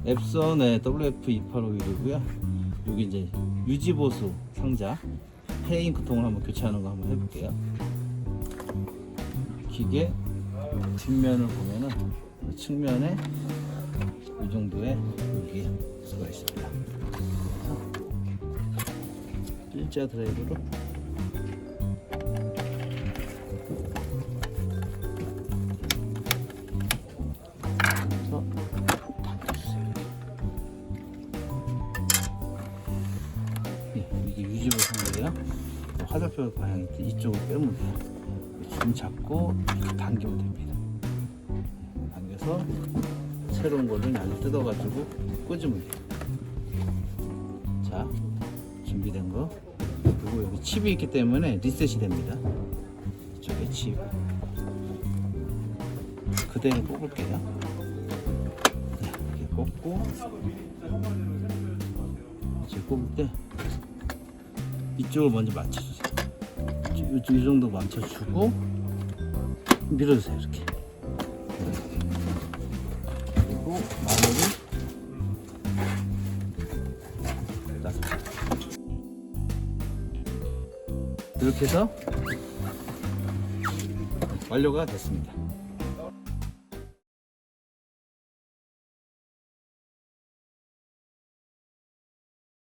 앱선의 WF285이고요. 여기 이제 유지보수 상자, 헤잉크통을 한번 교체하는 거 한번 해볼게요. 기계 뒷면을 보면은 측면에 이 정도의 여기 수가 있습니다. 일자 드라이브로 당겨주세요. 이게 유지보수인데요. 화살표 방향이 이쪽으로 빼면 돼요. 줌 잡고 이렇게 당기면 됩니다. 당겨서 새로운 거를 나를 뜯어가지고 꽂으면 돼요. 자, 준비된 거. 그리고 여기 칩이 있기 때문에 리셋이 됩니다. 이쪽에 칩. 그대로 꼽을게요. 네, 이렇게 꼽고 이제 꼽을 때 이쪽을 먼저 맞춰주세요. 이 정도 맞춰주고 밀어주세요. 이렇게. 그리고 마무리 놔줍니다. 이렇게 해서 완료가 됐습니다.